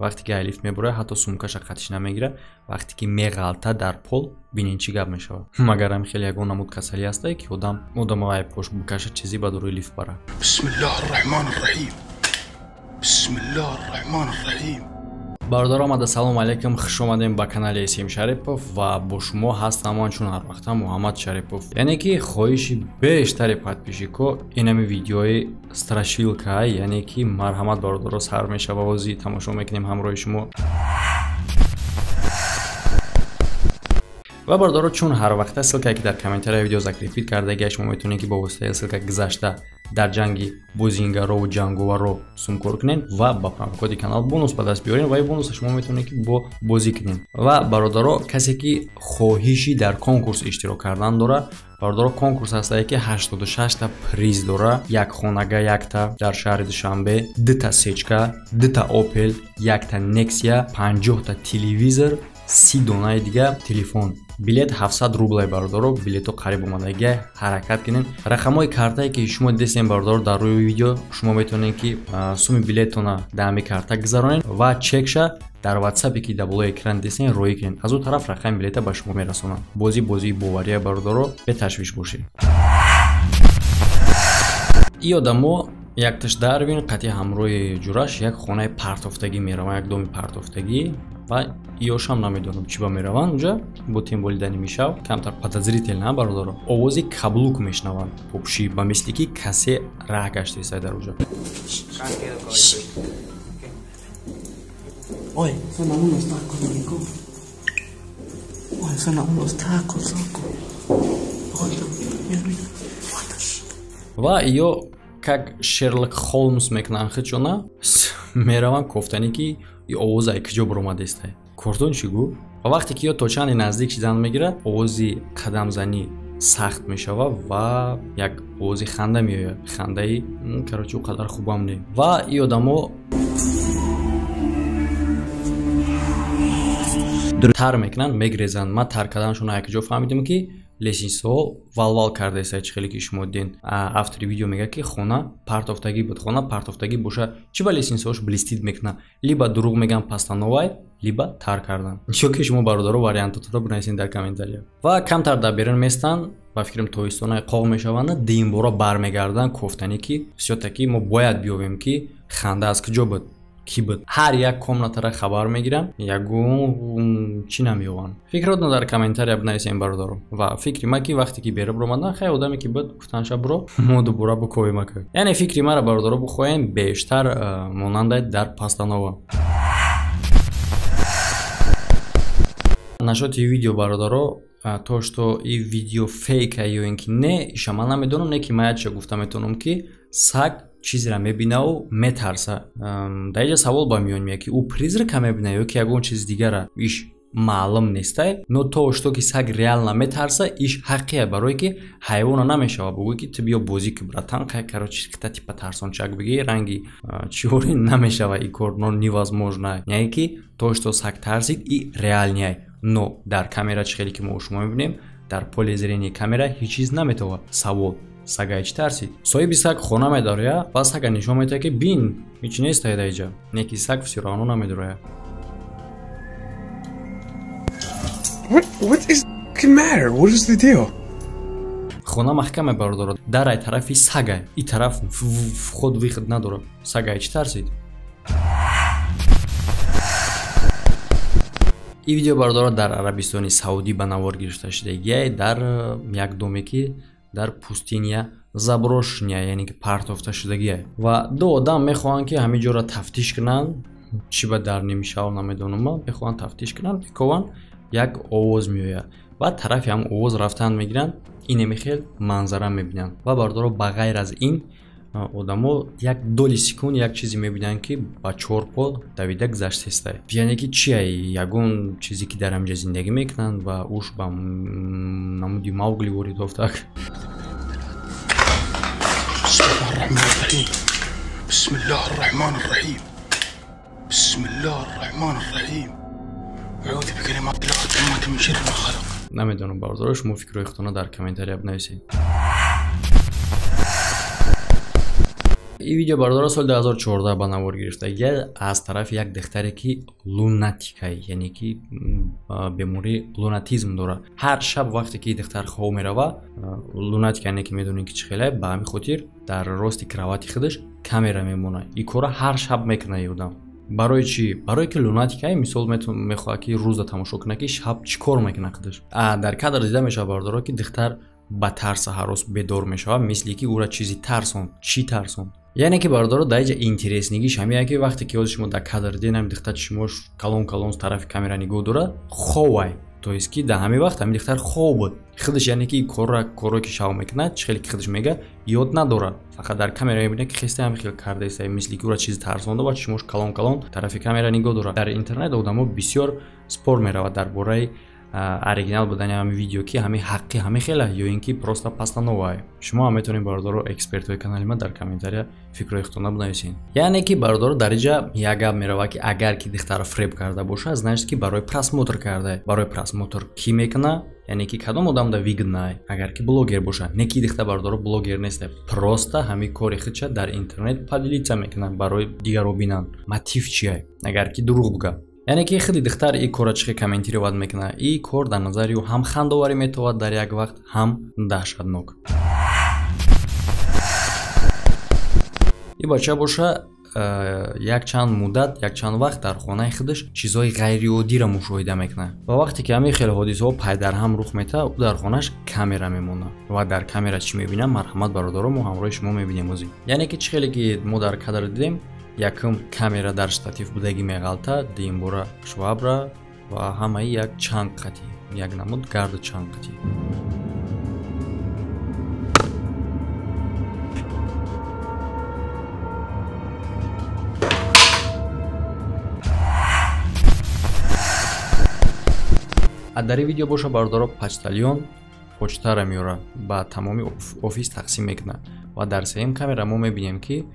вақте ки лифт мебурад ҳатто сумкаша қатиш намегирад, вақте ки меғалта дар пол бинин чӣ гап мешавад. Магарам хеле ягон намуд касалӣ ҳастае ки одамро ай пош бикаша чизи ба дуруи лифт бара. Бисмиллаҳир-раҳмонир-раҳим. Бисмиллаҳир-раҳмонир-раҳим. Бародаро омада, салому алайкум, хуш омадем ба канали Эсим Шарипов ва бо шумо ҳастам чун ҳар вақта Муҳаммад Шарипов. Яъне ки хоҳиши бештари подписчико инами видеои страшилка, яъне ки марҳамат бародаро, сар мешава ози тамошо мекунем ҳамроҳи шумо. ва бародаро, чун ҳар вақта ссилкае ки дар комментарияи видео закрепид кардаги шумо метавонед ки бо воситаи ссилка гузашта дар ҷанги бозингарову ҷанговаро сумкор кунед ва ба промокоди канал бонус ба даст биёред ва ин бонуса шумо метавонед ки бо бозӣ кунед. Ва бародаро, касе ки хоҳиши дар конкурс иштирок кардан дорад, бародаро, конкурс ҳастае ки 86 та приз дора. Як хонага, якта дар шаҳри Душанбе, 2 та сечка, 2 та Opel, 1 та Nexia, 50 та телевизор, 30 донаи дига телефон. Билет 700 рублай бародаро, билето қариб омадаги ҳаракат кунед. Рақамҳои картае ки шумо дидем бародаро дар рӯи видео, шумо метавонед ки суми билетона дар ҳамин карта гузаронед ва чекша дар WhatsApp ки дар болои экран дидем роӣ кунед. Аз он тараф рақами билета ба шумо мерасонад. Бозии бовария бародаро, беташвиш бошед. И одамо якташ дарвин қатъи ҳамроҳи ҷураш як хонаи партофтагӣ мераванд, як доми партофтагӣ. ва ёшам намедонам чӣ ба мераванд унҷа бо тем болидани мишав. Камтар подозрительна бародаро. Овози каблук мешнаванд. Попши ба мисли ки касе раҳ гашта истад дар унҷа. Ой, son unos tacos, amigo. Ой, son unos tacos, loco. Ой, mira. Ва ё как Шерлок Холмс мекунанд хичона мераванд кофтани ки и овоз ай киҷо буромадестай. Кордон чӣ гу? Ва вақте ки ё то чанди наздик шидан мегирад, овози қадамзанӣ сахт мешава ва як овози ханда меояд. Хандаи карочи қадар хубам не. Ва и одамо тар мекунанд, мегрезанд. Ма тар карданашон як ҷо фаҳмидам ки лесинсо валвал карда истад. Чӣ хеле ки шумо диден автори видео мегӯяд ки хона партофтагӣ буд. Хона партофтагӣ боша чӣ ба лесинсош блистид мекунад. Либо дурӯғ мегӯям постановай, либо тар кардан. Чо ки шумо бародаро вариантотро бинависед дар комментария. Ва камтар дар берун местан ба фикрам тоистонаи қоғ мешаванд, дин бора бармегардан кофтани ки сиётаки мо бояд биёвем ки ханда аз куҷо буд. Ки буд. Ҳар як комнатара хабар мегирам, ягон чӣ намеёванд. Фикротно дар комментария бинависем бародаро. Ва фикри ма ки вақте ки бера буромадан хай одаме ки буд гуфтанша буро мо дубора буковем ака. Яъне фикри мара бародаро бухоҳем бештар монандаи дар Постанова. Нашоти видео бародаро, то што и видео фейк ё ин ки не, иша ман намедонам, не ки маяча гуфта метавонам ки саг чизра мебинаву метарса. Дар инҷа савол ба миён меояд ки ӯ призрака мебина ё ки ягон чиз дигара. Иш маълум нестай, но то што ки саг реална метарса, иш ҳаққия, барое ки ҳайвона намешава бугӯй ки ту биё бозӣ ки братан, карочи кита типа тарсончак бигӣ ранги чиёри намешава и кор, но невозможно. Яъне ки то што саг тарсид и реальняй. Но дар камера чӣ хеле ки мо шумо мебинем, дар поли зрени камера ҳеҷ чиз наметавонад. Савол сагай чӣ тарсид? Соҳиби саг хона медороя ва сага нишон медиҳад ки бин ҳеҷ нестаи дар инҷа. Не ки саг всё равно намедороя. What is the matter? What is the deal? Хона маҳкаме бародаро. Дар ай тарафи сагай, и тараф вход выход надорад. Сагай чӣ тарсид? И видео бародаро дар Арабистони Саудӣ ба навор гирифта шудагиай, дар як доме ки дар пустиния заброшня, яъне ки партофта шудагиай. Ва ду одам мехоҳанд ки ҳамин ҷоро тафтиш кунанд, чӣ ба дар немишав намедонам, мехоҳанд тафтиш кунанд, мекованд, як овоз меояд. Баъд тарафи ҳам овоз рафтан мегиранд, инеми хел манзара мебинанд. Ва бародаро, ба ғайр аз ин одамо як доли секунд як чизе мебинанд ки ба чор по давида гузаштестай. Яъне ки чи ай ягон чизе ки дар ҳамҷа зиндагӣ мекунанд ва уш ба намуди Маугли воридофтак. Бисмиллаҳир-раҳмонир-раҳим. Бисмиллаҳир-раҳмонир-раҳим. Аъузу бикалиматиллаҳи таммати мин шарри ма халақ. Намедонам бародаро, шумо фикрҳои худтона дар комментария бинависед. این ویدیو بردار سال 2014 با نوار گرفته از طرف یک دختری که لوناتیکه، یعنی که بیماری لوناتیزم داره. هر شب وقتی که دختر خواب میره لوناتیک یعنی که میدونین که چه خیلی به همین خاطر در راست کراوات خودش کامera میمونه. این کارا هر شب میکنه یودم. برای چی؟ برای که لوناتیکه مثال میخواد که روز تماشا کنه که شب چیکار میکنه خودش. در کادر دیده میشه بردارا که دختر با ترس هر روز بیدار میشه، مثل که او را چیزی ترسون. چی ترسون؟ یعنی که بردارا دایجا اینترسنگیش همینه که وقتی که شما در کادر دیدین دختر شما کلون طرف کامera نگاه داره خوای. تو است که در همین وقت همین دختر خواب بود خودش، یعنی که کارو که شاو میکنه چه خیلی خودش میگه یاد نداره، فقط در کامera میبینه که خسته هم خیلی کرده است، مثل که او را چیزی ترسونده و چشمش کلون طرف کامera نگاه داره. در اینترنت آدم‌ها بسیار سپور میرود درباره اوریجینال بودن همین ویدیو که همین حقی همین خیلی یا اینکه پروستا پاستانوای. شما هم میتونین بردارو اکسپرت و کانال ما در کامنتاریا فکر خودتون بنویسین. یعنی که بردارو درجه یک میره که اگر که دختر فریب کرده باشه значит که برای просмотр کرده. برای просмотр کی میکنه؟ یعنی که کدام آدم دا ویگنای اگر که بلوگر باشه، نه کی دختر بردارو بلوگر نیست، پروستا همین کاری خودش در اینترنت پادلیت میکنه برای دیگرو بینن. мотив چیه؟ اگر که دروغ بگه، یعنی که خیلی دختر این کارا چه کامنتی رو واد میکنه. این کار در نظر او هم خندواری میتواند در یک وقت هم دهشتناک. این بچه باشه یک چند مدت یک چند وقت در خانه خودش چیزای غیر عادی را مشاهده میکنه و وقتی که همین خیلی حادثه ها پای در هم رخ میده او در خانهش کامera میمونه و در کامera چی میبینه؟ مرحمت برادرم ما همراه شما میبینیم اوزی. یعنی که چه خیلی که ما در کادر دیدیم яким камера дар штатив будагӣ меғалта димбора швабра ва ҳамаи як чанд қатӣ, як намуд гарду чанд қатӣ. дар ин видео боша бардора почтальон почтара меора ба тамоми офис тақсим мекунад ва дар сеюм камера мо мебинем ки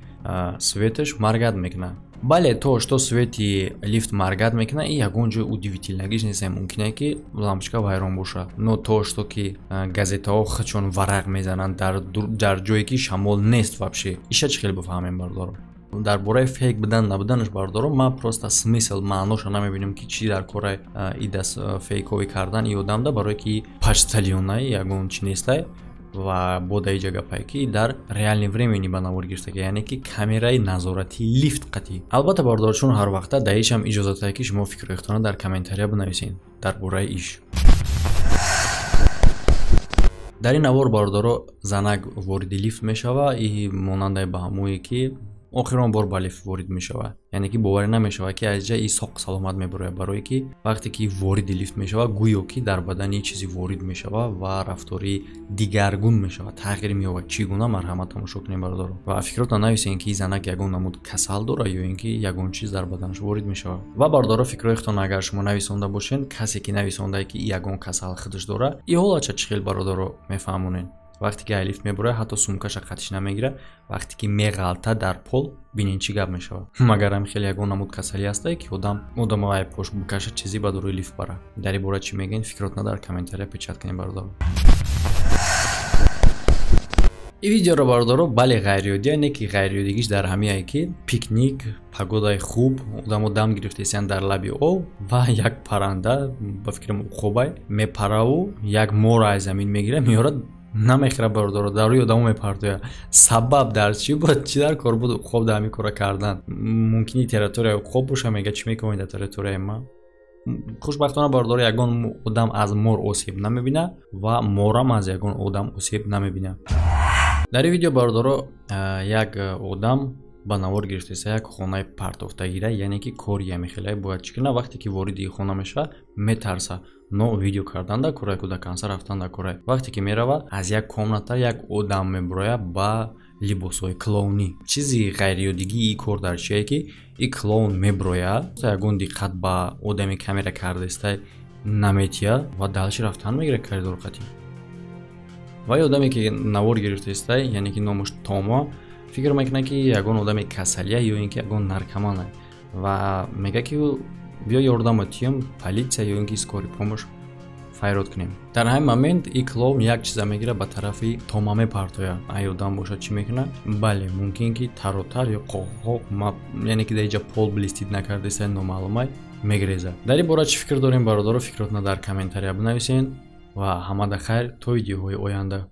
светаш маргад мекунад. Бале то, что свети лифт маргад мекунад, и ягон ҷои удивительнагиш нест, мумкине ки лампочка вайрон боша. Но то, что ки газетаҳо хачон варақ мезананд дар ҷое ки шамол нест вообще, иша чӣ хеле бифаҳмем бардорам. дар бораи фейк будан набуданаш бардорам ман просто смисл маъноша намебинам ки чӣ дар кораи и даст фейковӣ кардан и одамда, барое ки почтальёнай ягон чӣ нестай ва бодаи ҷагапай ки дар реални времени ба навор гирифтага, яъне ки камераи назорати лифт қатӣ. албатта бардор чун ҳар вақта да иш ҳам иҷозат дае ки шумо фикрҳоятона дар комментария бинависед дар бораи иш. дар ин навор бардоро занак вориди лифт мешава и монандаи ба ҳамое ки охирон бор ба лифт ворид мешава, яъне ки боварӣ намешава ки аз ҷа и соқ саломат мебарояд, барое ки вақте ки вориди лифт мешава гӯё ки дар бадани чизе ворид мешава ва рафтори дигаргун мешава, тағйир меёбад. чӣ гуна марҳамат тамошо кунем бародаро ва фикротон нависен ки занак ягон намуд касал дора ё ин ки ягон чиз дар баданаш ворид мешава. ва бародаро фикрояхтон агар шумо нависонда бошен, касе ки нависондае ки ягон касал худаш дора, и ҳолача чӣ хел бародаро мефаҳмонен. вақте ки лифт мебура ҳатто сумкаша қатиш намегира, вақте ки меғалта дар пол бинин чӣ гап мешава. магар ҳам хеле ягон намуд касалӣ ҳастае ки одамай пош букаша чизи ба дуруи лифт бара. дар ин бора чӣ мегӯен? фикротна дар комментария печат кунем бародаро. ин видеоро бародаро бале ғайриёдия, не ки ғайриёдигиш дар ҳамиае ки пикник, погодаи хуб, одамо дам гирифтаистанд дар лаби об ва як парранда ба фикрам уқобай мепараву як мора аз замин мегира меёрад намехира бародаро дар рӯи одамо мепартоя. сабаб дар чӣ буд? чӣ дар кор буд уқоб дар ҳамин кора кардан? мумкини территорияи уқоб боша, мега чӣ мекунед дар территорияи ман? хушбахтона бародаро ягон одам аз мор осеб намебина ва морам аз ягон одам осеб намебина. дар ин видео бародаро як одам ба навор гирифтаиста як хонаи партофтагира, яъне ки кори ҳамихелаи бояд чӣ кунад. вақте ки вориди хона мешава метарса, но видео кардан дар кораи кӯдаканса рафтан дар кораи. вақте ки мерава аз як комната як одам мебуроя ба либосҳои клоунӣ. чизи ғайриёдигии ин кор дар чие ки ин клоун мебуроя, ягон диққат ба одами камера кардаистай наметия ва далши рафтан мегира коридор қатӣ. ва одаме ки навор гирифтаистай, яъне ки номаш Томо, фикр мекунад ки ягон одами касалия ё ин ки ягон наркомана ва мега ки биё ёрдамот тиём политсия ё ин ки скории помощь файрод кунем. Дар ҳамин момент ин клоун як чиза мегира ба тарафи томаме партоя. Ай одам бошад чӣ мекунад? Бале, мумкин ки таротар ё қоқоқ яъне ки дар инҷа пол блистид накардеса номаълумай мегрезад. Дар ин бора чӣ фикр дорем бародаро? Фикротна дар комментария бинависен ва ҳамада хайр то видеоҳои оянда.